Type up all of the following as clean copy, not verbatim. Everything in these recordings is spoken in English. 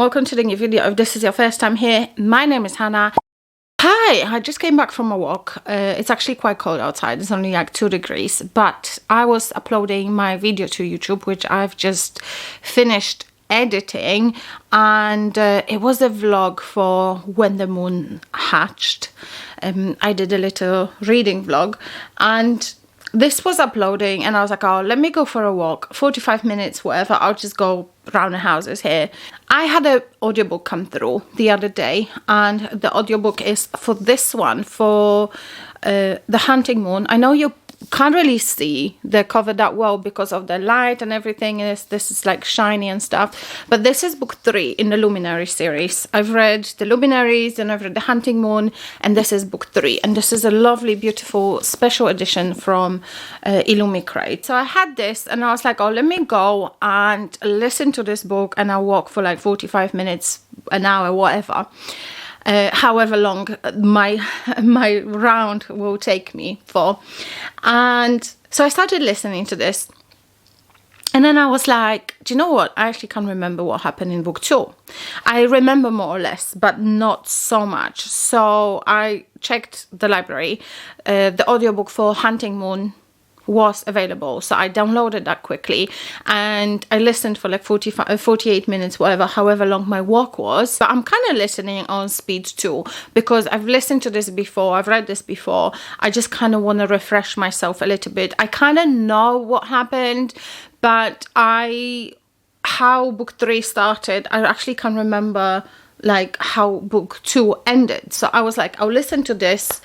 welcome to the new video. If this is your first time here, my name is Hannah. Hi, I just came back from a walk. It's actually quite cold outside. It's only like 2 degrees, but I was uploading my video to YouTube, which I've just finished editing, and it was a vlog for when the moon hatched. I did a little reading vlog, and this was uploading, and I was like, oh, let me go for a walk, 45 minutes, whatever. I'll just go around the houses here. I had an audiobook come through the other day, and the audiobook is for this one, for The Hunting Moon. I know you can't really see the cover that well because of the light and everything. This is like shiny and stuff, but this is book 3 in the Luminary series. I've read the Luminaries and I've read The Hunting Moon, and this is book 3, and this is a lovely, beautiful special edition from Illumi Crate. So I had this, and I was like, oh, let me go and listen to this book, and I'll walk for like 45 minutes, an hour, whatever. However long my round will take me for. And so I started listening to this, and then I was like, do you know what? I actually can't remember what happened in book 2. I remember more or less, but not so much. So I checked the library. The audiobook for Hunting Moon was available, so I downloaded that quickly, and I listened for like 48 minutes, whatever, however long my walk was. But I'm kind of listening on speed 2 because I've listened to this before, I've read this before. I just kind of want to refresh myself a little bit. I kind of know what happened, but how book 3 started, I actually can't remember like how book 2 ended. So I was like, I'll listen to this,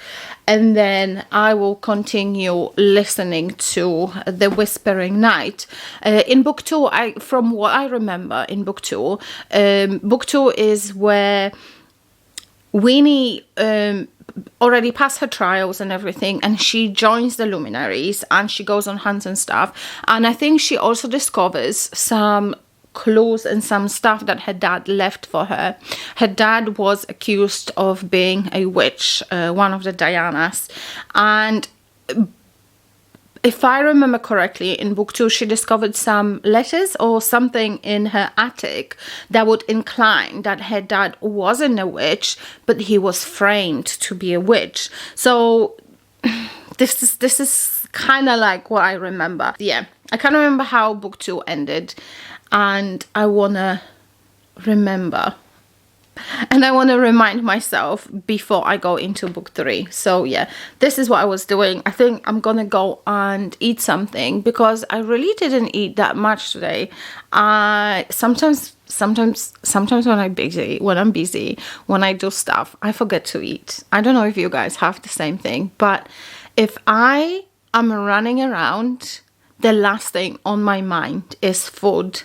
and then I will continue listening to The Whispering Night. In book 2, from what I remember in book 2, book 2 is where Winnie already passed her trials and everything, and she joins the Luminaries, and she goes on hunts and stuff. And I think she also discovers some clues and some stuff that her dad left for her. Her dad was accused of being a witch, one of the Dianas, and if I remember correctly, in book 2 she discovered some letters or something in her attic that would incline that her dad wasn't a witch, but he was framed to be a witch. So this is kind of like what I remember. Yeah, I can't remember how book 2 ended, and I want to remember, and I want to remind myself before I go into book 3. So yeah, this is what I was doing. I think I'm gonna go and eat something because I really didn't eat that much today. Sometimes when I'm busy, when I do stuff, I forget to eat. I don't know if you guys have the same thing, but if I am running around, the last thing on my mind is food,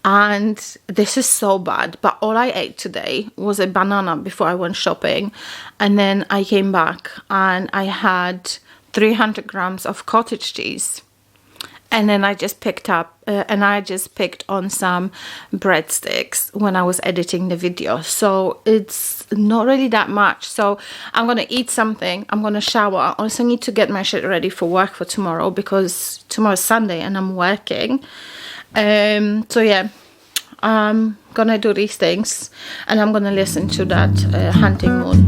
and this is so bad. But all I ate today was a banana before I went shopping, and then I came back and I had 300 grams of cottage cheese, and then I just picked on some breadsticks when I was editing the video. So it's not really that much. So I'm gonna eat something, I'm gonna shower. I also need to get my shit ready for work for tomorrow because tomorrow's Sunday and I'm working. So yeah, I'm gonna do these things, and I'm gonna listen to that Hunting Moon.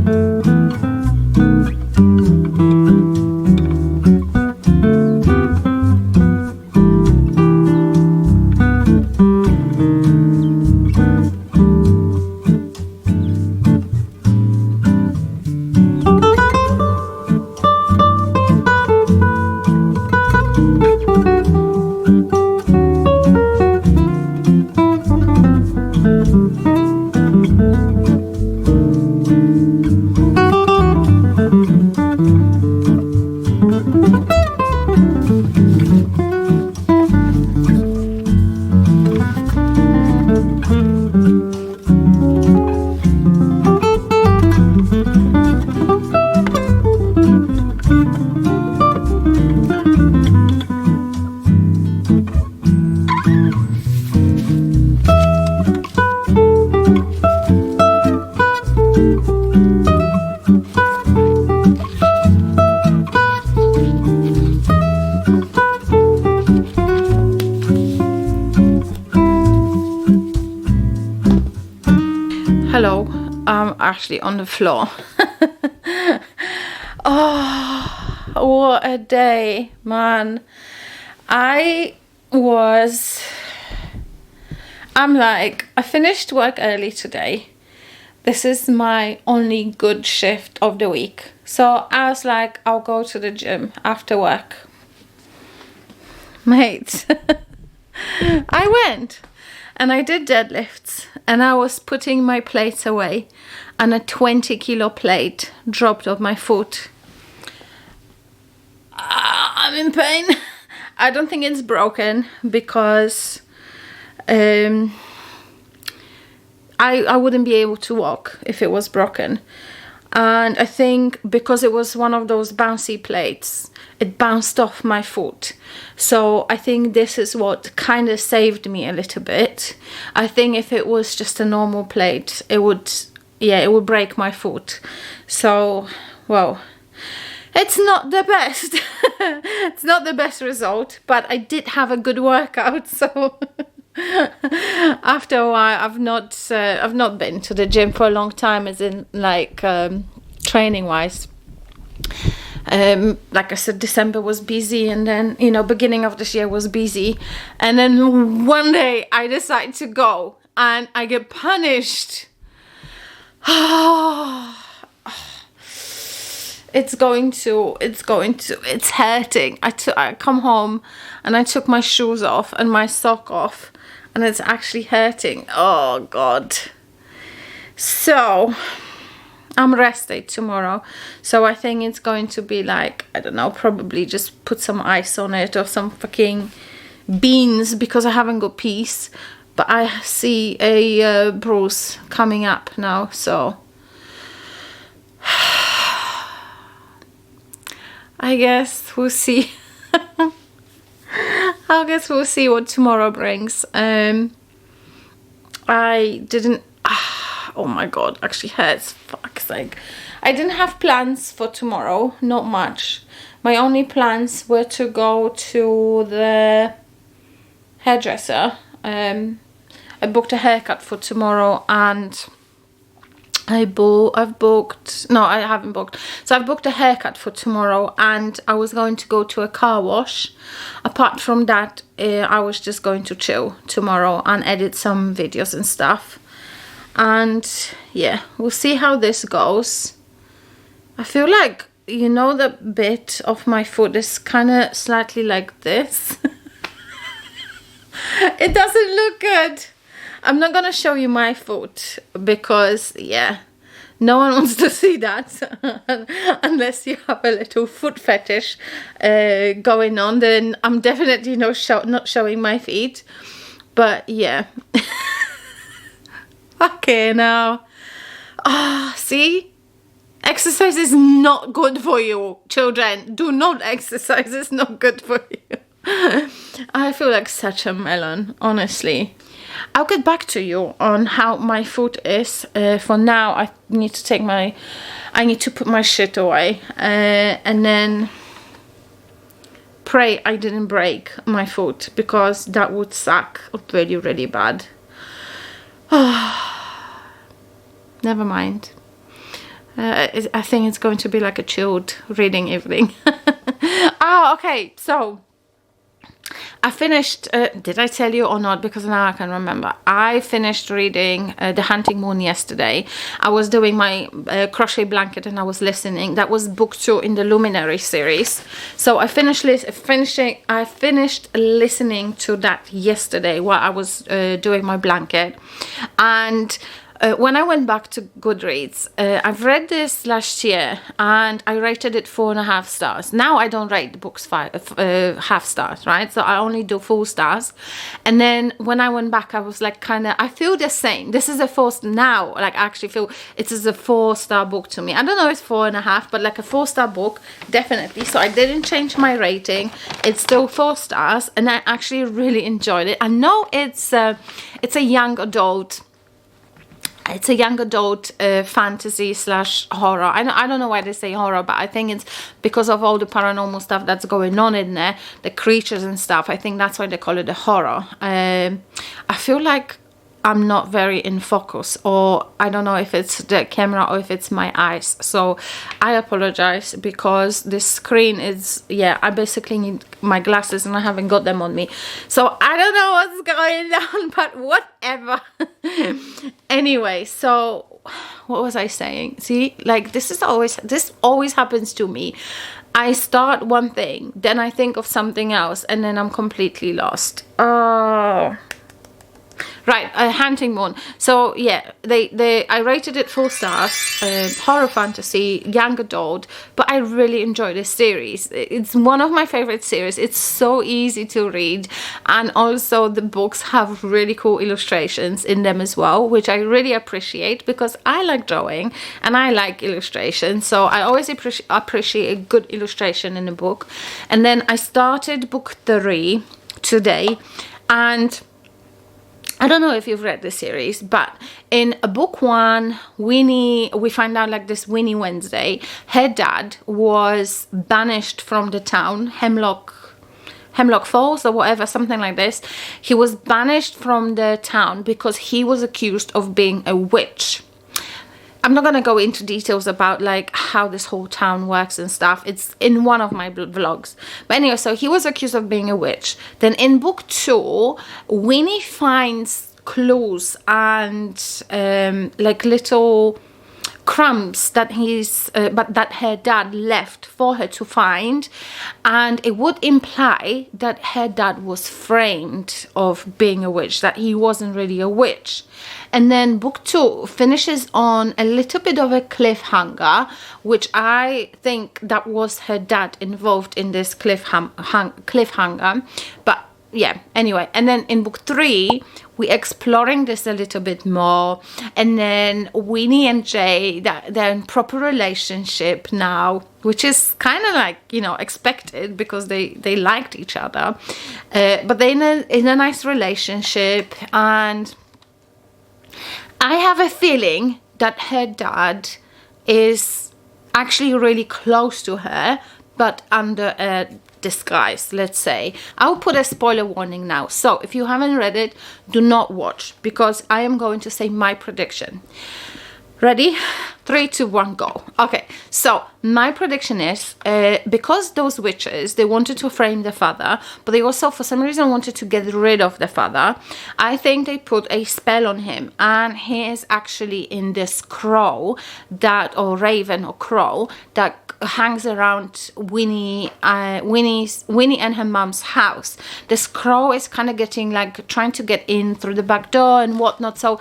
I'm actually on the floor. Oh, what a day, man. I'm like, I finished work early today. This is my only good shift of the week. So I was like, I'll go to the gym after work. Mate, I went and I did deadlifts and I was putting my plates away and a 20-kilo plate dropped off my foot. I'm in pain. I don't think it's broken because I wouldn't be able to walk if it was broken. And I think because it was one of those bouncy plates, it bounced off my foot. So I think this is what kind of saved me a little bit. I think if it was just a normal plate, it would break my foot. So, well, it's not the best. It's not the best result, but I did have a good workout, so after a while I've not been to the gym for a long time, as in like training wise. Like I said, December was busy, and then, you know, beginning of this year was busy, and then one day I decide to go and I get punished. It's hurting. I come home and I took my shoes off and my sock off, and it's actually hurting. Oh God. So I'm rest day tomorrow, so I think it's going to be like, I don't know, probably just put some ice on it or some fucking beans because I haven't got peas. But I see a bruise coming up now, so I guess we'll see. I guess we'll see what tomorrow brings. I didn't. Oh my God, actually hurts. Fuck's sake. I didn't have plans for tomorrow. Not much. My only plans were to go to the hairdresser. I booked a haircut for tomorrow, and I've booked, no, I haven't booked. So I've booked a haircut for tomorrow, and I was going to go to a car wash. Apart from that, I was just going to chill tomorrow and edit some videos and stuff. And yeah, we'll see how this goes. I feel like, you know, the bit of my foot is kind of slightly like this. It doesn't look good. I'm not gonna show you my foot because, yeah, no one wants to see that. Unless you have a little foot fetish going on, then I'm definitely not showing my feet. But yeah. Okay, now. Ah, see? Exercise is not good for you, children. Do not exercise. It's not good for you. I feel like such a melon, honestly. I'll get back to you on how my foot is. For now, I need to put my shit away, and then pray I didn't break my foot, because that would suck really, really bad. Never mind. I think it's going to be like a chilled reading evening. Oh, okay, so I finished, did I tell you or not? Because now I can remember. I finished reading The Hunting Moon yesterday. I was doing my crochet blanket and I was listening. That was book 2 in the Luminary series. So I finished listening to that yesterday while I was doing my blanket. And when I went back to Goodreads, I've read this last year and I rated it 4.5 stars. Now I don't rate the books half stars, right? So I only do full stars. And then when I went back, I was like, I feel the same. This is a 4 now. Like, I actually feel it is a 4-star book to me. I don't know if it's 4.5, but like a 4-star book, definitely. So I didn't change my rating. It's still 4 stars, and I actually really enjoyed it. I know it's a young adult. It's a young adult fantasy / horror. I don't know why they say horror, but I think it's because of all the paranormal stuff that's going on in there, the creatures and stuff. I think that's why they call it a horror. I feel like I'm not very in focus, or I don't know if it's the camera or if it's my eyes. So I apologize, because this screen is, yeah, I basically need my glasses and I haven't got them on me. So I don't know what's going on, but whatever. Anyway, so what was I saying? See, like this always happens to me. I start one thing, then I think of something else, and then I'm completely lost. Oh. Right, Hunting Moon. So yeah, I rated it 4 stars. Horror fantasy, young adult, but I really enjoy this series. It's one of my favorite series. It's so easy to read, and also the books have really cool illustrations in them as well, which I really appreciate, because I like drawing and I like illustrations. So I always appreciate a good illustration in a book. And then I started book 3 today, and I don't know if you've read the series, but in book 1, we find out like this Winnie Wednesday, her dad was banished from the town, Hemlock Falls or whatever, something like this. He was banished from the town because he was accused of being a witch. I'm not going to go into details about like how this whole town works and stuff. It's in one of my vlogs. But anyway, so he was accused of being a witch. Then in book 2, Winnie finds clues and like little crumbs that that her dad left for her to find, and it would imply that her dad was framed of being a witch, that he wasn't really a witch. And then book 2 finishes on a little bit of a cliffhanger, which I think that was her dad involved in this cliffhanger. But yeah, anyway, and then in book 3 we're exploring this a little bit more, and then Winnie and Jay, they're in proper relationship now, which is kind of like, you know, expected, because they liked each other, but they're in a nice relationship. And I have a feeling that her dad is actually really close to her, but under a disguise, let's say. I'll put a spoiler warning now, so if you haven't read it, do not watch, because I am going to say my prediction. Ready? 3, 2, 1, go. Okay, so my prediction is because those witches, they wanted to frame the father, but they also for some reason wanted to get rid of the father. I think they put a spell on him, and he is actually in this crow that, or raven or crow, that hangs around Winnie and her mom's house. This crow is kind of getting like trying to get in through the back door and whatnot. So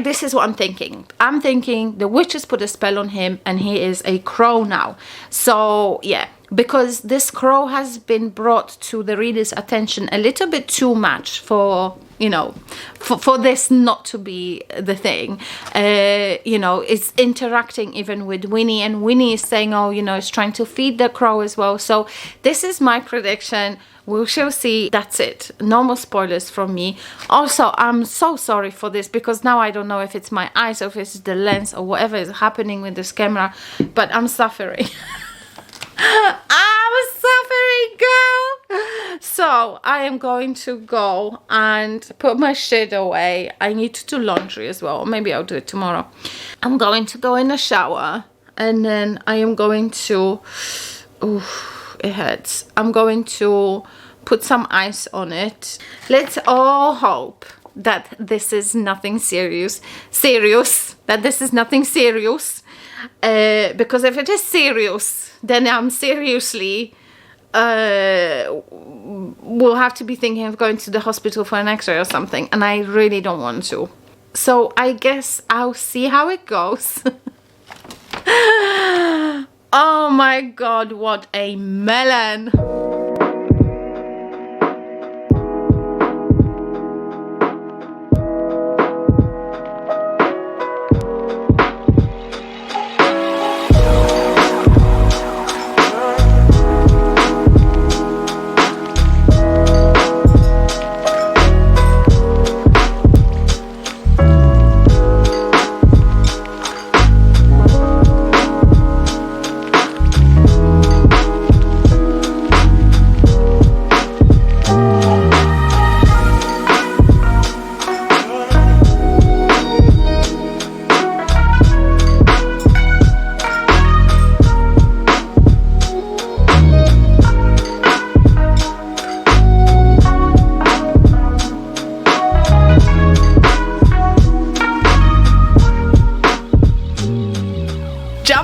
this is what I'm thinking. I'm thinking the witches put a spell on him and he is a crow now. So yeah, because this crow has been brought to the reader's attention a little bit too much for, you know, for this not to be the thing. You know, it's interacting even with Winnie, and Winnie is saying, oh, you know, it's trying to feed the crow as well. So this is my prediction. We shall see. That's it. No more spoilers from me. Also, I'm so sorry for this, because now I don't know if it's my eyes or if it's the lens or whatever is happening with this camera, but I'm suffering. I'm suffering, girl. So I am going to go and put my shit away. I need to do laundry as well. Maybe I'll do it tomorrow. I'm going to go in the shower, and then I am going to... Oof, it hurts. I'm going to put some ice on it. Let's all hope that this is nothing serious. That this is nothing serious. Because if it is serious, then I'm seriously will have to be thinking of going to the hospital for an x-ray or something, and I really don't want to. So I guess I'll see how it goes. Oh my god, what a melon!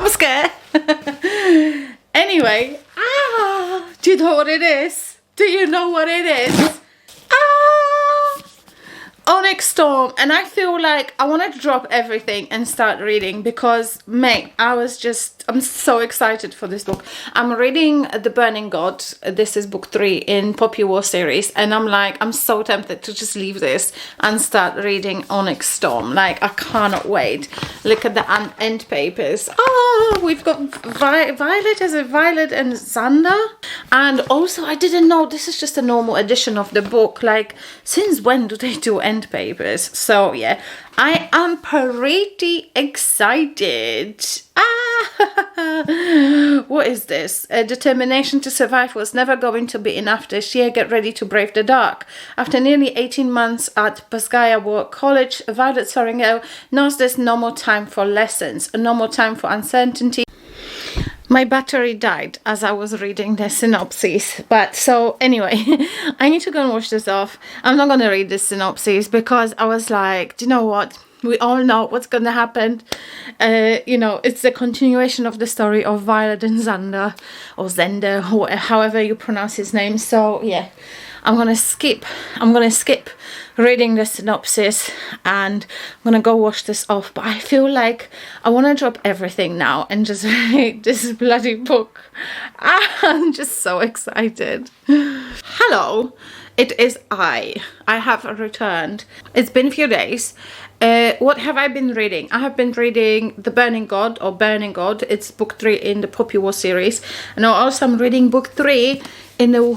I'm scared. Anyway, do you know what it is? Do you know what it is? Onyx Storm. And I feel like I want to drop everything and start reading because, mate, I'm so excited for this book. I'm reading The Burning God. This is book 3 in Poppy War series, and I'm so tempted to just leave this and start reading Onyx Storm. Like, I cannot wait. Look at the end papers. We've got Violet as a Violet and Xander. And also, I didn't know this is just a normal edition of the book. Like, since when do they do end papers? So yeah, I am pretty excited. What is this? Determination to survive was never going to be enough this year. Get ready to brave the dark. After nearly 18 months at Pasgaya War College, Violet Soringel knows there's no more time for lessons, no more time for uncertainty. My battery died as I was reading the synopsis. But so anyway, I need to go and wash this off. I'm not going to read this synopsis because I was like, do you know what? We all know what's going to happen. You know, it's the continuation of the story of Violet and Xander, or Zender, or however you pronounce his name. So yeah, I'm going to skip reading the synopsis and I'm gonna go wash this off. But I feel like I want to drop everything now and just read this bloody book. I'm just so excited. Hello, it is I have returned. It's been a few days. What have I been reading? I have been reading The Burning God, or Burning God. It's book 3 in the Poppy War series, and also I'm reading book 3 in the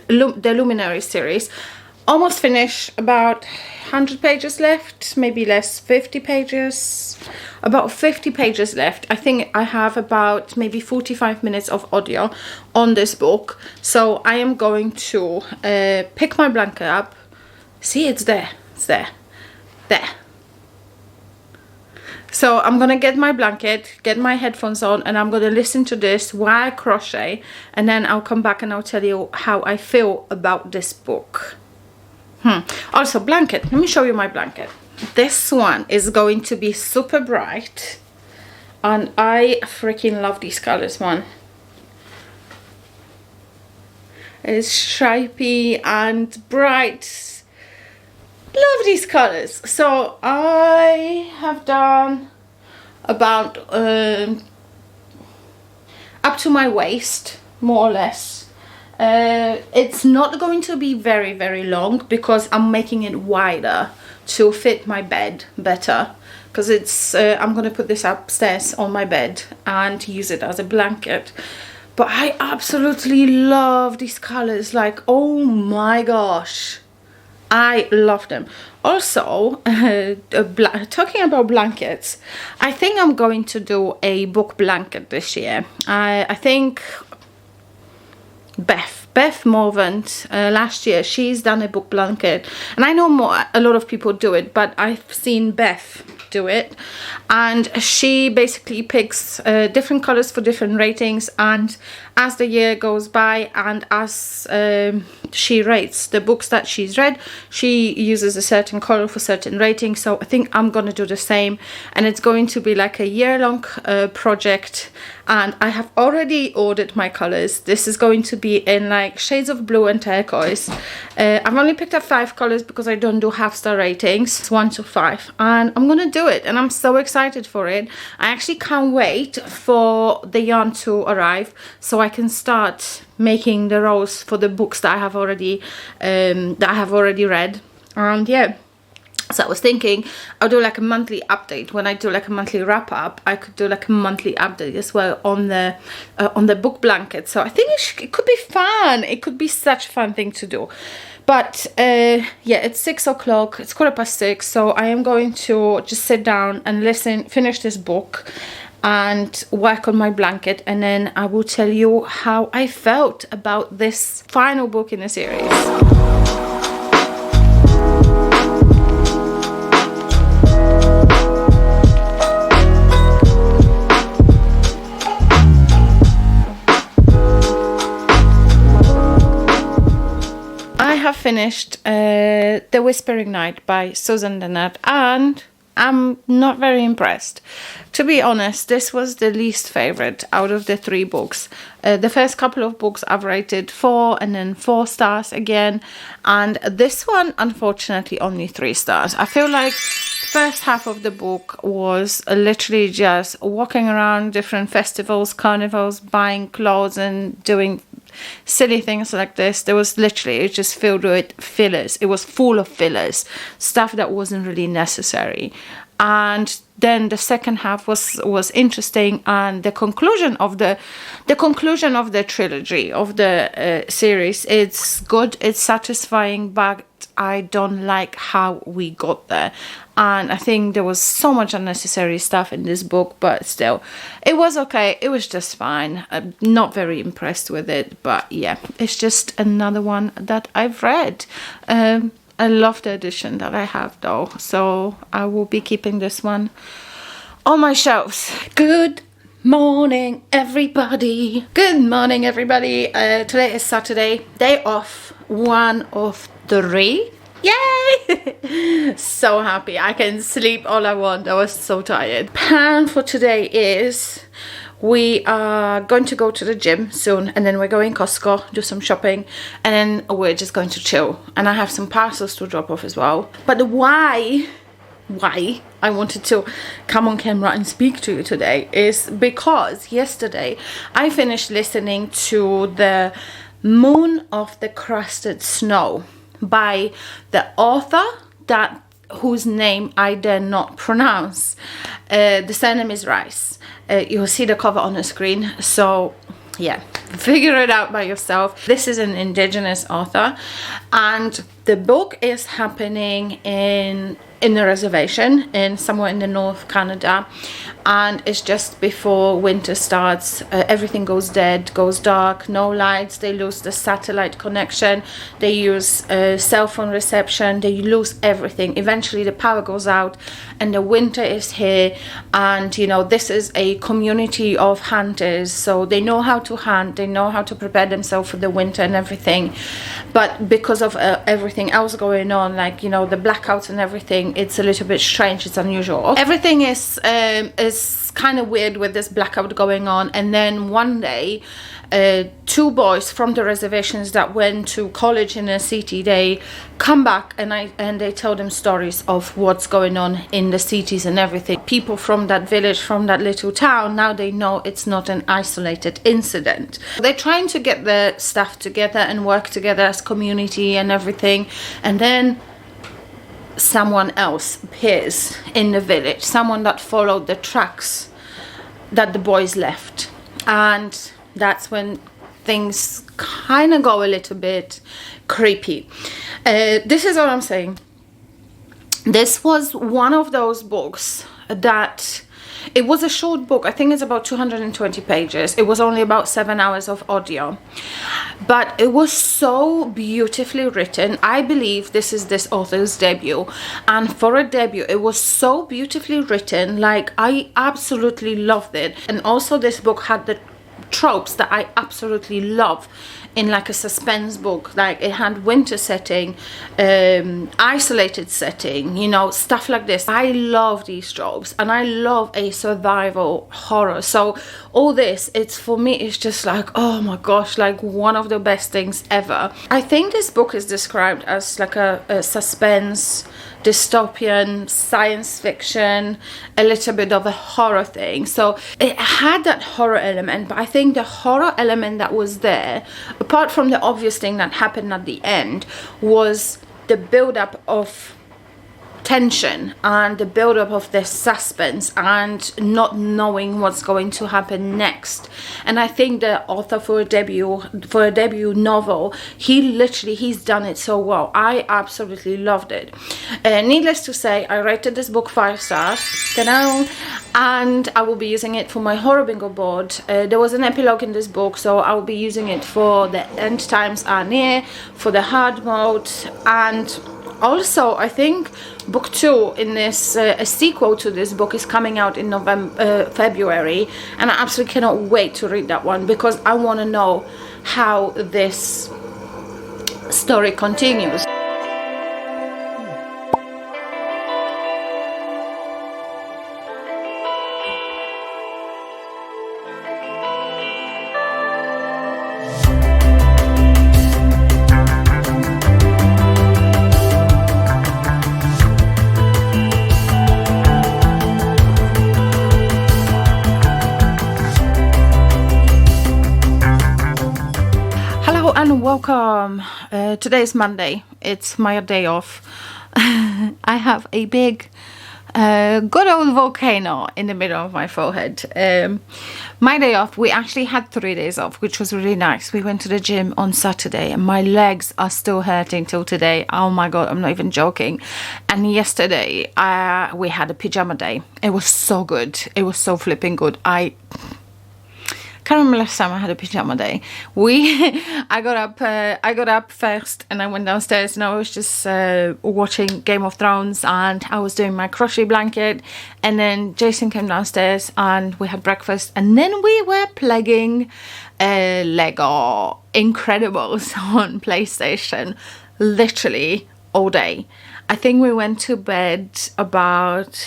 Luminary series. Almost finished, about 100 pages left, maybe less, 50 pages, about 50 pages left. I think I have about maybe 45 minutes of audio on this book. So I am going to pick my blanket up. See, it's there, there. So I'm gonna get my blanket, get my headphones on, and I'm gonna listen to this while I crochet, and then I'll come back and I'll tell you how I feel about this book. Also, blanket. Let me show you my blanket. This one is going to be super bright, and I freaking love these colors, man. It's stripy and bright. Love these colors. So I have done about up to my waist, more or less. It's not going to be very, very long because I'm making it wider to fit my bed better, because it's I'm gonna put this upstairs on my bed and use it as a blanket. But I absolutely love these colors. Like, oh my gosh, I love them. Also, talking about blankets, I think I'm going to do a book blanket this year. I think Beth Morvant, last year, she's done a book blanket, and I know a lot of people do it, but I've seen Beth do it, and she basically picks different colors for different ratings, and as the year goes by and as she rates the books that she's read, she uses a certain color for certain ratings. So I think I'm gonna do the same, and it's going to be like a year-long project, and I have already ordered my colors. This is going to be in like shades of blue and turquoise. I've only picked up 5 colors because I don't do half-star ratings. It's 1 to 5, and I'm gonna do it, and I'm so excited for it. I actually can't wait for the yarn to arrive so I can start making the rows for the books that I have already read. And yeah, so I was thinking I'll do like a monthly update. When I do like a monthly wrap up, I could do like a monthly update as well on the book blanket. So I think it could be fun. It could be such a fun thing to do. But yeah, it's 6 o'clock, it's 6:15, so I am going to just sit down and finish this book and work on my blanket, and then I will tell you how I felt about this final book in the series. I have finished The Whispering Night by Susan Dennard, and I'm not very impressed. To be honest, this was the least favorite out of the 3 books. The first couple of books I've rated 4 and then 4 stars again. And this one, unfortunately, only 3 stars. I feel like first half of the book was literally just walking around different festivals, carnivals, buying clothes and doing silly things like this. There was literally, it just filled with fillers. It was full of fillers, stuff that wasn't really necessary. And then the second half was interesting, and the conclusion of the trilogy of the series, it's good, it's satisfying, but I don't like how we got there. And I think there was so much unnecessary stuff in this book, but still, it was okay. It was just fine. I'm not very impressed with it, but yeah, it's just another one that I've read. I love the edition that I have though, so I will be keeping this one on my shelves. Good morning, everybody. Good morning, everybody. Today is Saturday, day off, 1 of 3. Yay! So happy. I can sleep all I want. I was so tired. Plan for today is we are going to go to the gym soon, and then we're going Costco, do some shopping, and then we're just going to chill. And I have some parcels to drop off as well. But why I wanted to come on camera and speak to you today is because yesterday I finished listening to The Moon of the Crusted Snow by the author whose name I dare not pronounce. The surname is Rice. You'll see the cover on the screen, so yeah, figure it out by yourself. This is an indigenous author, and the book is happening in the reservation in somewhere in the North Canada, and it's just before winter starts. Everything goes dead, goes dark, no lights, they lose the satellite connection, they use cell phone reception, they lose everything. Eventually the power goes out and the winter is here, and you know, this is a community of hunters, so they know how to hunt, they know how to prepare themselves for the winter and everything. But because of everything else going on, like, you know, the blackouts and everything, it's a little bit strange, it's unusual. Everything is kind of weird with this blackout going on. And then one day, 2 boys from the reservations that went to college in a city, they come back and they tell them stories of what's going on in the cities and everything. People from that village, from that little town, now they know it's not an isolated incident. They're trying to get their stuff together and work together as community and everything, and then someone else appears in the village, someone that followed the tracks that the boys left, and that's when things kind of go a little bit creepy. This is what I'm saying. This was one of those books that, it was a short book. I think it's about 220 pages. It was only about 7 hours of audio, but it was so beautifully written. I believe this is this author's debut, and for a debut it was so beautifully written. Like, I absolutely loved it. And also this book had the tropes that I absolutely love in like a suspense book. Like, it had winter setting, isolated setting, you know, stuff like this. I love these tropes, and I love a survival horror. So all this, it's, for me, it's just like, oh my gosh, like one of the best things ever. I think this book is described as like a suspense, dystopian, science fiction, a little bit of a horror thing. So it had that horror element, but I think the horror element that was there, apart from the obvious thing that happened at the end, was the build-up of tension and the build-up of the suspense and not knowing what's going to happen next. And I think the author, for a debut novel, he's done it so well. I absolutely loved it. Needless to say, I rated this book 5 stars. Ta-da! And I will be using it for my horror bingo board. There was an epilogue in this book, so I will be using it for the End Times Are Near, for the hard mode, and also I think book 2 in this, a sequel to this book, is coming out in February, and I absolutely cannot wait to read that one, because I want to know how this story continues. welcome. Today is Monday. It's my day off. I have a big good old volcano in the middle of my forehead. My day off, we actually had 3 days off, which was really nice. We went to the gym on Saturday and my legs are still hurting till today. Oh my god, I'm not even joking. And yesterday we had a pajama day. It was so good. It was so flipping good. I can't remember last time I had a pajama day. I got up first and I went downstairs and I was just watching Game of Thrones and I was doing my crochet blanket, and then Jason came downstairs and we had breakfast, and then we were playing Lego Incredibles on PlayStation literally all day. I think we went to bed about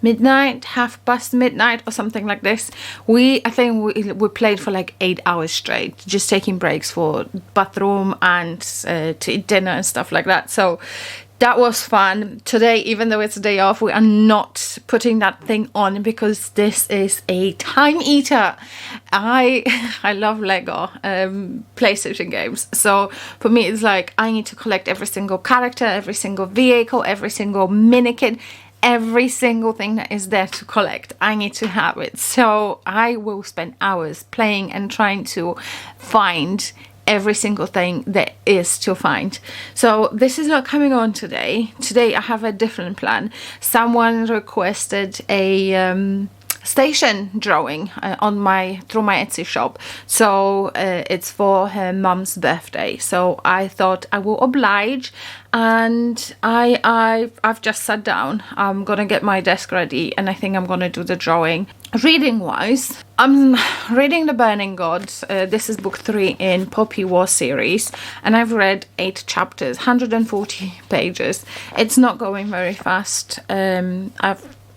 midnight, midnight or something like this. I think we played for like 8 hours straight, just taking breaks for bathroom and to eat dinner and stuff like that. So that was fun. Today, even though it's a day off, we are not putting that thing on because this is a time eater. I love Lego PlayStation games, so for me it's like I need to collect every single character, every single vehicle, every single mini kit. Every single thing that is there to collect, I need to have it. So I will spend hours playing and trying to find every single thing that is to find. So this is not coming on today. Today I have a different plan. Someone requested a station drawing through my Etsy shop, so it's for her mum's birthday, so I thought I will oblige, and I've just sat down. I'm gonna get my desk ready and I think I'm gonna do the drawing. Reading wise, I'm reading The Burning Gods. This is book 3 in Poppy War series, and I've read 8 chapters, 140 pages. It's not going very fast.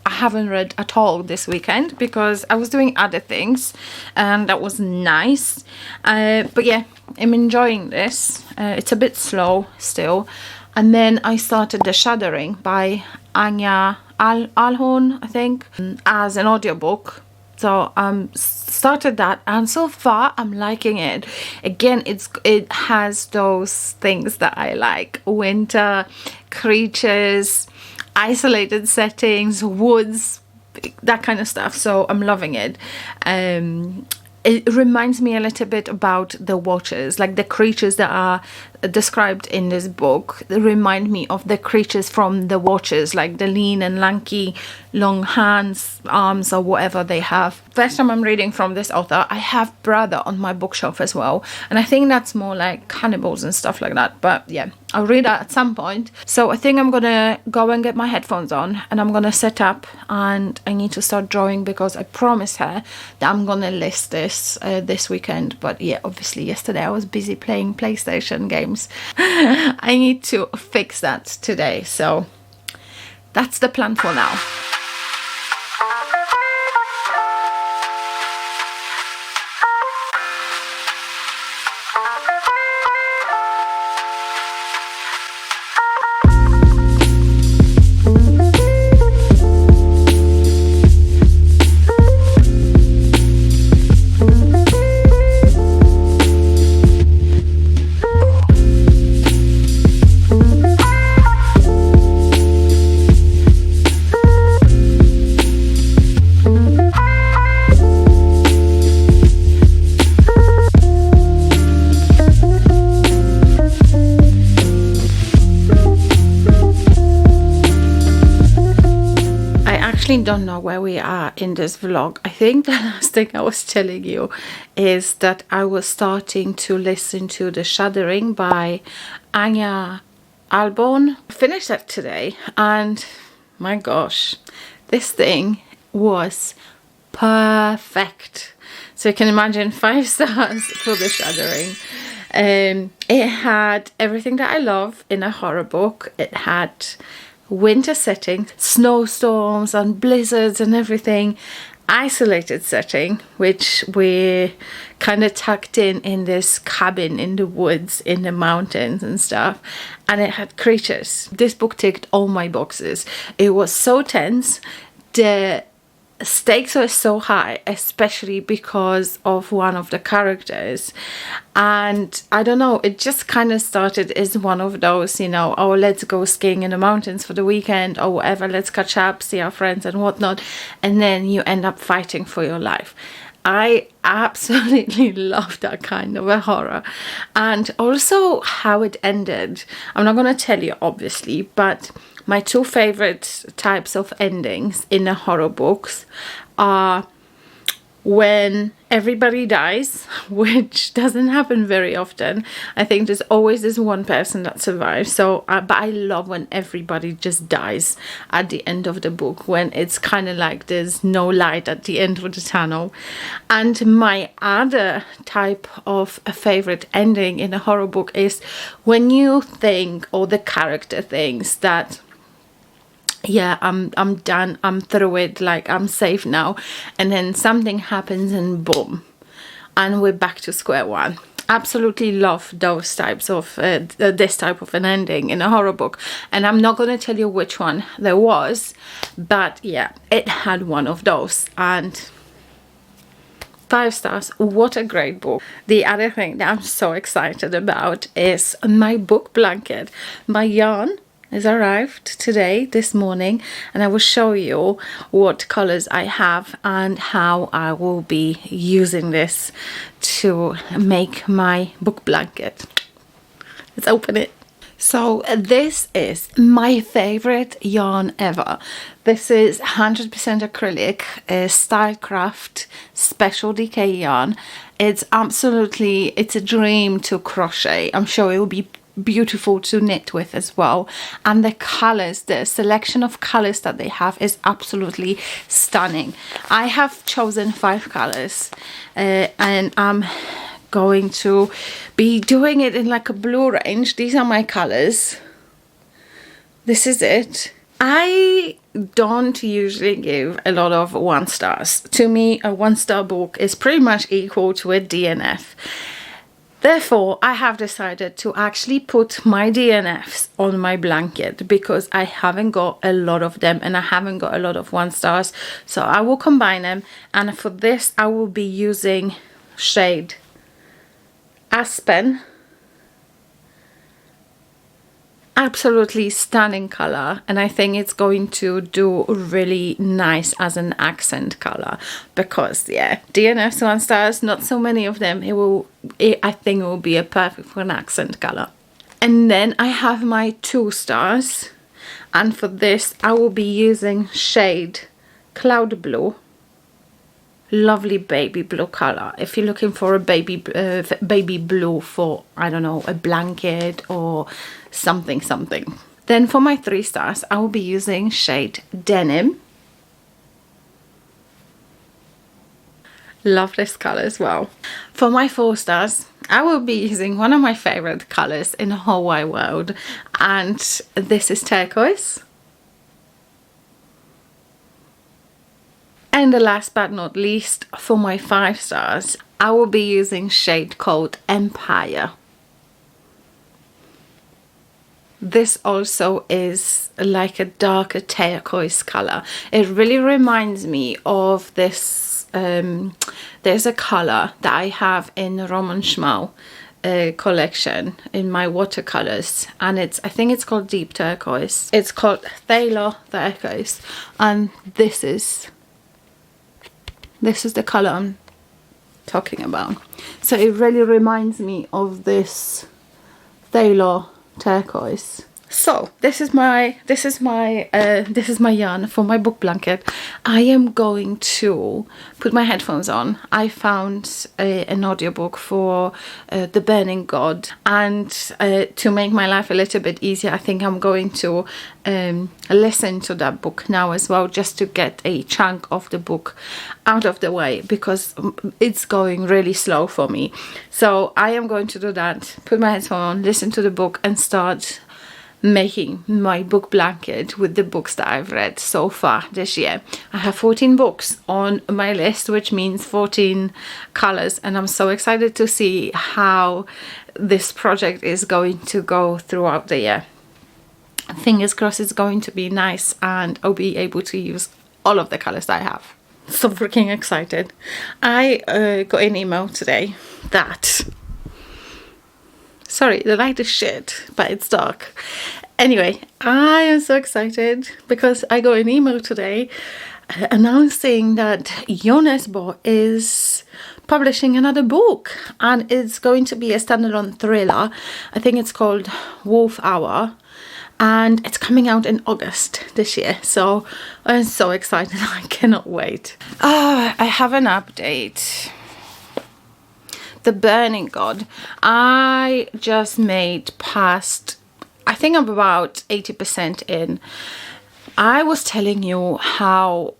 I haven't read at all this weekend because I was doing other things, and that was nice. But yeah, I'm enjoying this. It's a bit slow still. And then I started The Shuddering by Anya Alhorn, I think, as an audiobook. So started that, and so far I'm liking it. Again, it has those things that I like: winter, creatures, isolated settings, woods, that kind of stuff. So I'm loving it. It reminds me a little bit about the Watchers, like the creatures that are described in this book. They remind me of the creatures from the Watchers, like the lean and lanky, long hands, arms, or whatever they have. First time I'm reading from this author. I have Brother on my bookshelf as well, and I think that's more like cannibals and stuff like that. But yeah, I'll read that at some point. So I think I'm gonna go and get my headphones on and I'm gonna set up, and I need to start drawing because I promised her that I'm gonna list this this weekend. But yeah, obviously yesterday I was busy playing PlayStation games. I need to fix that today, so that's the plan for now. Don't know where we are in this vlog. I think the last thing I was telling you is that I was starting to listen to The Shuddering by Anya Alhorn. I finished that today, and my gosh, this thing was perfect. So you can imagine 5 stars for The Shuddering. It had everything that I love in a horror book. It had winter setting, snowstorms and blizzards and everything, isolated setting, which we kind of tucked in this cabin in the woods, in the mountains and stuff, and it had creatures. This book ticked all my boxes. It was so tense. The stakes are so high, especially because of one of the characters. And I don't know, it just kind of started as one of those, you know, oh, let's go skiing in the mountains for the weekend or whatever, let's catch up, see our friends and whatnot, and then you end up fighting for your life. I absolutely love that kind of a horror. And also how it ended. I'm not going to tell you, obviously, but my two favorite types of endings in the horror books are when everybody dies, which doesn't happen very often. I think there's always this one person that survives. So, but I love when everybody just dies at the end of the book, when it's kind of like there's no light at the end of the tunnel. And my other type of a favorite ending in a horror book is when you think, or the character thinks that, yeah, I'm done, I'm through it, like I'm safe now, and then something happens and boom, and we're back to square one. Absolutely love those types of this type of an ending in a horror book, and I'm not going to tell you which one there was, but yeah, it had one of those, and 5 stars. What a great book. The other thing that I'm so excited about is my book blanket. My yarn has arrived today, this morning, and I will show you what colors I have and how I will be using this to make my book blanket. Let's open it. So this is my favorite yarn ever. This is 100% acrylic, Stylecraft Special DK yarn. It's absolutely, it's a dream to crochet. I'm sure it will be beautiful to knit with as well, and the colors, the selection of colors that they have is absolutely stunning. I have chosen 5 colors and I'm going to be doing it in like a blue range. These are my colors. This is it. I don't usually give a lot of 1 stars. To me, a 1-star book is pretty much equal to a DNF. Therefore, I have decided to actually put my DNFs on my blanket because I haven't got a lot of them and I haven't got a lot of 1 stars. So I will combine them, and for this I will be using shade Aspen. Absolutely stunning color, and I think it's going to do really nice as an accent color because yeah, DNFs 1 stars, not so many of them. I think it will be a perfect for an accent color. And then I have my 2 stars, and for this I will be using shade Cloud Blue. Lovely baby blue color. If you're looking for a baby blue for, I don't know, a blanket or something. Then for my 3 stars I will be using shade Denim. Love this color as well. For my 4 stars I will be using one of my favorite colors in the whole wide world, and this is turquoise. And the last but not least, for my 5 stars, I will be using shade called Empire. This also is like a darker turquoise color. It really reminds me of this, there's a color that I have in the Roman Schmal collection in my watercolors, and I think it's called Deep Turquoise. It's called Thaler Turquoise, and this is the color I'm talking about. So it really reminds me of this Thaler turquoise. So this is my yarn for my book blanket. I am going to put my headphones on. I found an audiobook for The Burning God, and to make my life a little bit easier, I think I'm going to listen to that book now as well, just to get a chunk of the book out of the way because it's going really slow for me. So I am going to do that, put my headphones on, listen to the book, and start making my book blanket with the books that I've read so far this year. I have 14 books on my list, which means 14 colors, and I'm so excited to see how this project is going to go throughout the year. Fingers crossed it's going to be nice and I'll be able to use all of the colors that I have. so freaking excited. I got an email today that, sorry, the light is shit, but it's dark. Anyway, I am so excited because I got an email today announcing that Jonesbo is publishing another book, and it's going to be a standalone thriller. I think it's called Wolf Hour, and it's coming out in August this year, so I'm so excited. I cannot wait. I have an update. The Burning God. I just made past, I think I'm about 80% in. I was telling you how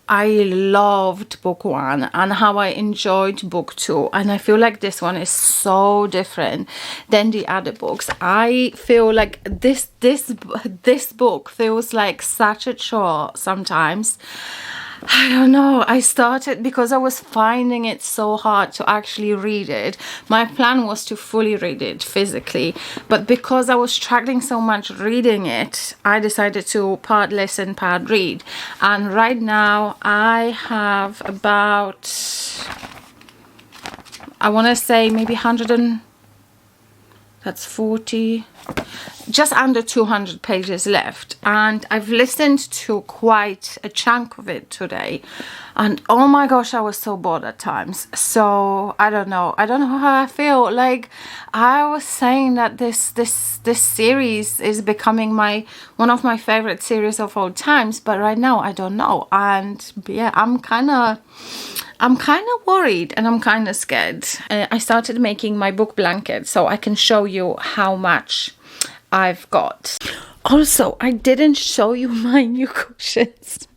I loved book 1 and how I enjoyed book 2, and I feel like this one is so different than the other books. I feel like this book feels like such a chore sometimes. I don't know. I started because I was finding it so hard to actually read it. My plan was to fully read it physically, but because I was struggling so much reading it, I decided to part listen, part read. And right now I have about, I want to say maybe 100 and that's 40, just under 200 pages left, and I've listened to quite a chunk of it today, and oh my gosh, I was so bored at times. So I don't know how I feel. Like I was saying that this series is becoming one of my favorite series of all times, but right now I don't know. And yeah, I'm kind of worried and I'm kind of scared. I started making my book blanket so I can show you how much I've got. Also, I didn't show you my new cushions.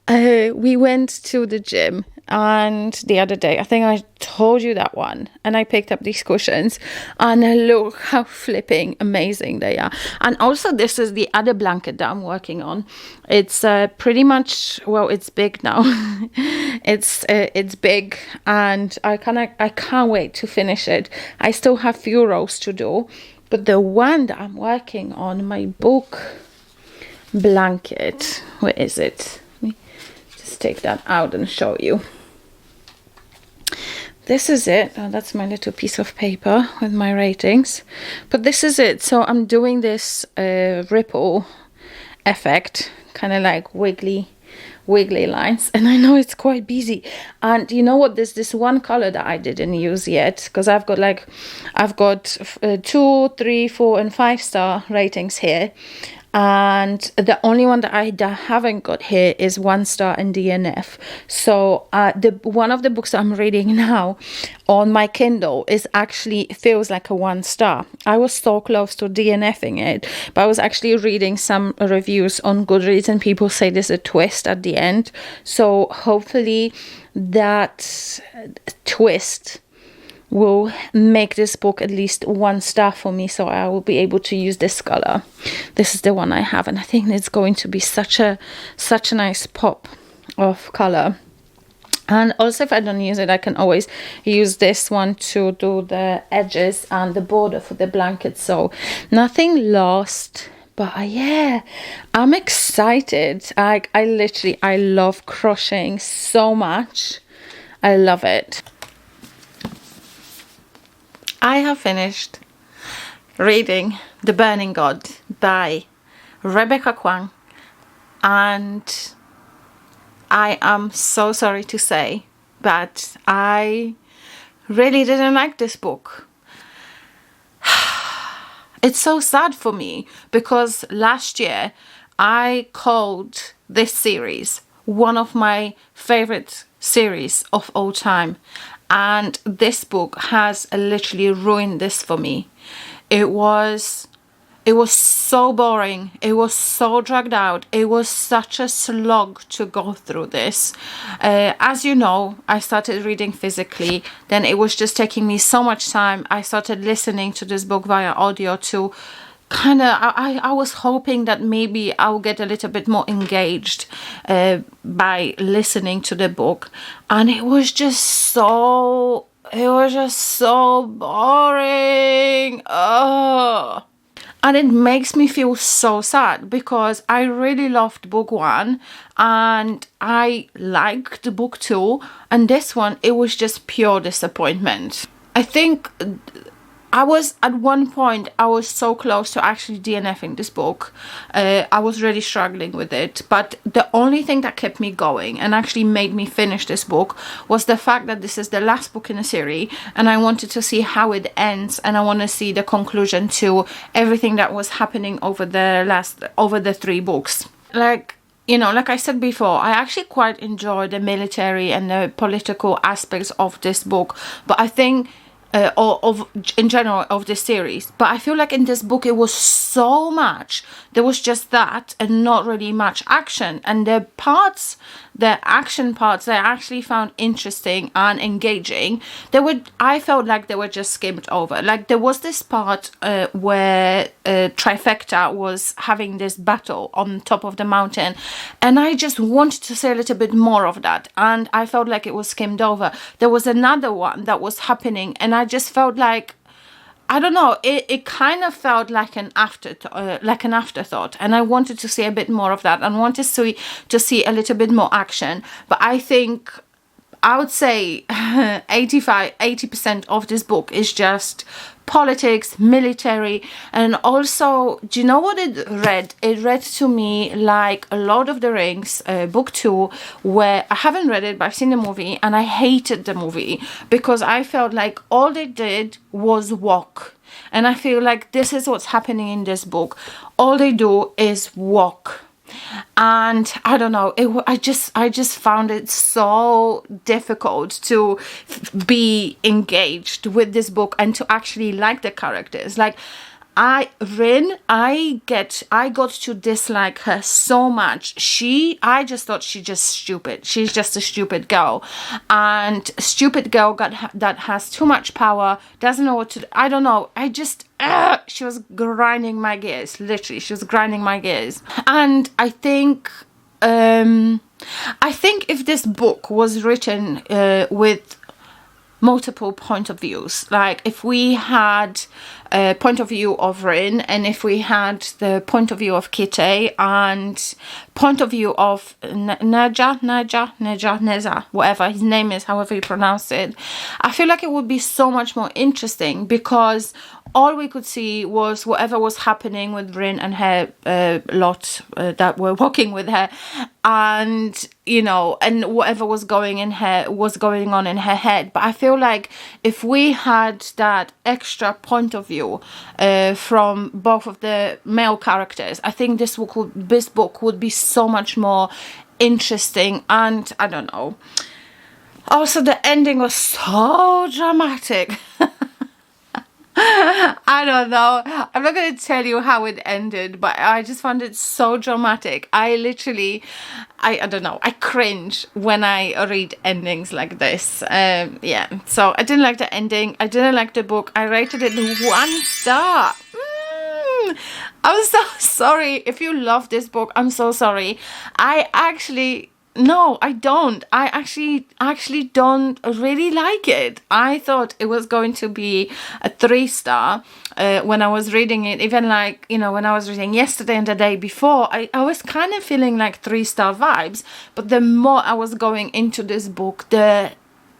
We went to the gym, and the other day, I think I told you that one, and I picked up these cushions, and look how flipping amazing they are. And also, this is the other blanket that I'm working on. It's pretty much, well, it's big now. It's big, and I can't wait to finish it. I still have few rows to do, but the one that I'm working on, my book blanket, where is it? Let me just take that out and show you. This is it. Oh, that's my little piece of paper with my ratings, but this is it. So I'm doing this ripple effect, kind of like wiggly lines, and I know it's quite busy. And you know what, there's this one color that I didn't use yet, because I've got 2, 3, 4 and 5 star ratings here, and the only one that I haven't got here is 1 star and DNF. So one of the books I'm reading now on my Kindle is actually feels like a 1 star. I was so close to DNFing it, but I was actually reading some reviews on Goodreads and people say there's a twist at the end. So hopefully that twist will make this book at least 1 star for me, so I will be able to use this color. This is the one I have, and I think it's going to be such a nice pop of color. And also, if I don't use it, I can always use this one to do the edges and the border for the blanket. So nothing lost. But yeah, I'm excited. I love crocheting so much. I love it. I have finished reading The Burning God by Rebecca Kwang, and I am so sorry to say, but I really didn't like this book. It's so sad for me because last year I called this series one of my favorite series of all time, and this book has literally ruined this for me. It was so boring. It was so dragged out. It was such a slog to go through this. As you know, I started reading physically. Then it was just taking me so much time. I started listening to this book via audio to kind of, I was hoping that maybe I'll get a little bit more engaged by listening to the book. And it was just so boring. Oh. And it makes me feel so sad because I really loved book 1 and I liked book 2, and this one, it was just pure disappointment. I think I was, at one point, I was so close to actually DNFing this book. I was really struggling with it, but the only thing that kept me going and actually made me finish this book was the fact that this is the last book in a series, and I wanted to see how it ends, and I want to see the conclusion to everything that was happening over the 3 books. Like, you know, like I said before, I actually quite enjoy the military and the political aspects of this book, but I think in general of this series, but I feel like in this book it was so much, there was just that and not really much action, and the action parts that I actually found interesting and engaging, I felt like they were just skimmed over. Like there was this part where Trifecta was having this battle on top of the mountain, and I just wanted to see a little bit more of that, and I felt like it was skimmed over. There was another one that was happening, and I just felt like, I don't know, it kind of felt like an afterthought, and I wanted to see a bit more of that and wanted to see a little bit more action. But I think I would say 80% of this book is just politics, military, and also, do you know what it read? It read to me like a Lord of the Rings, book 2, where I haven't read it, but I've seen the movie, and I hated the movie because I felt like all they did was walk. And I feel like this is what's happening in this book. All they do is walk. And I don't know, I just found it so difficult to be engaged with this book and to actually like the characters. Like I got to dislike her so much. I just thought she's just stupid. She's just a stupid girl, and a stupid girl that has too much power, doesn't know what to do. I don't know. She was grinding my gears. Literally, she was grinding my gears. And I think if this book was written with multiple point of views, like if we had a point of view of Rin, and if we had the point of view of Kitty and point of view of Neza, whatever his name is, however you pronounce it, I feel like it would be so much more interesting, because all we could see was whatever was happening with Rin and her lot that were walking with her, and you know, and whatever was going on in her head. But I feel like if we had that extra point of view from both of the male characters, I think this book would be so much more interesting. And I don't know. Also, the ending was so dramatic. I don't know. I'm not going to tell you how it ended, but I just found it so dramatic. I don't know. I cringe when I read endings like this. Yeah. So I didn't like the ending. I didn't like the book. I rated it 1 star. I'm so sorry. If you love this book, I'm so sorry. No, I don't. I actually don't really like it. I thought it was going to be a 3 star when I was reading it. Even like, you know, when I was reading yesterday and the day before, I was kind of feeling like 3-star vibes. But the more I was going into this book, the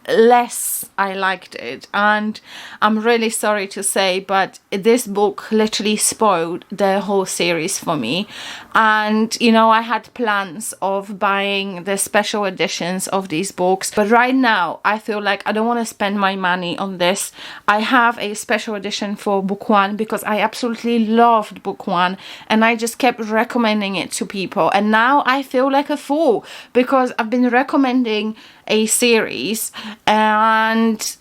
less I liked it. And I'm really sorry to say, but this book literally spoiled the whole series for me. And you know, I had plans of buying the special editions of these books, but right now I feel like I don't want to spend my money on this. I have a special edition for book 1 because I absolutely loved book 1, and I just kept recommending it to people, and now I feel like a fool because I've been recommending a series, and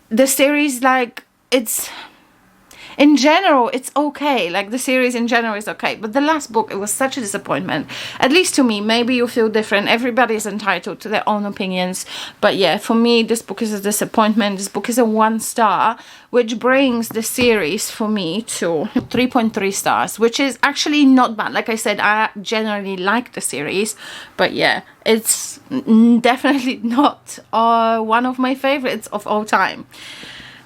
the series, like, it's in general, it's okay. Like, the series in general is okay, but the last book, it was such a disappointment, at least to me. Maybe you feel different. Everybody is entitled to their own opinions, but yeah, for me, this book is a disappointment. This book is a 1 star, which brings the series for me to 3.3 stars, which is actually not bad. Like I said, I generally like the series, but yeah, it's definitely not one of my favorites of all time.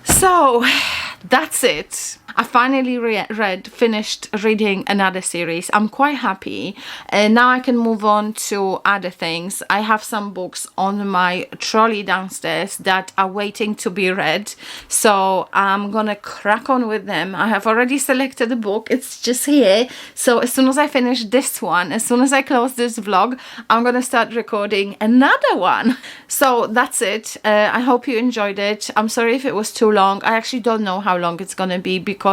So that's it. I finally finished reading another series. I'm quite happy, and now I can move on to other things. I have some books on my trolley downstairs that are waiting to be read, so I'm gonna crack on with them. I have already selected a book, it's just here, so as soon as I finish this one, as soon as I close this vlog, I'm gonna start recording another one. So that's it. I hope you enjoyed it. I'm sorry if it was too long. I actually don't know how long it's gonna be because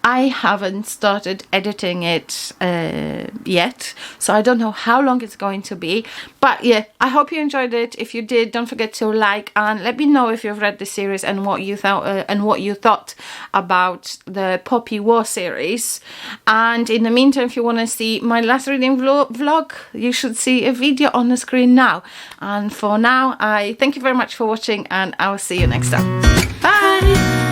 I haven't started editing it yet, so I don't know how long it's going to be. But yeah, I hope you enjoyed it. If you did, don't forget to like and let me know if you've read the series and what you thought about the Poppy War series. And in the meantime, if you want to see my last reading vlog, you should see a video on the screen now. And for now, I thank you very much for watching, and I will see you next time. Bye.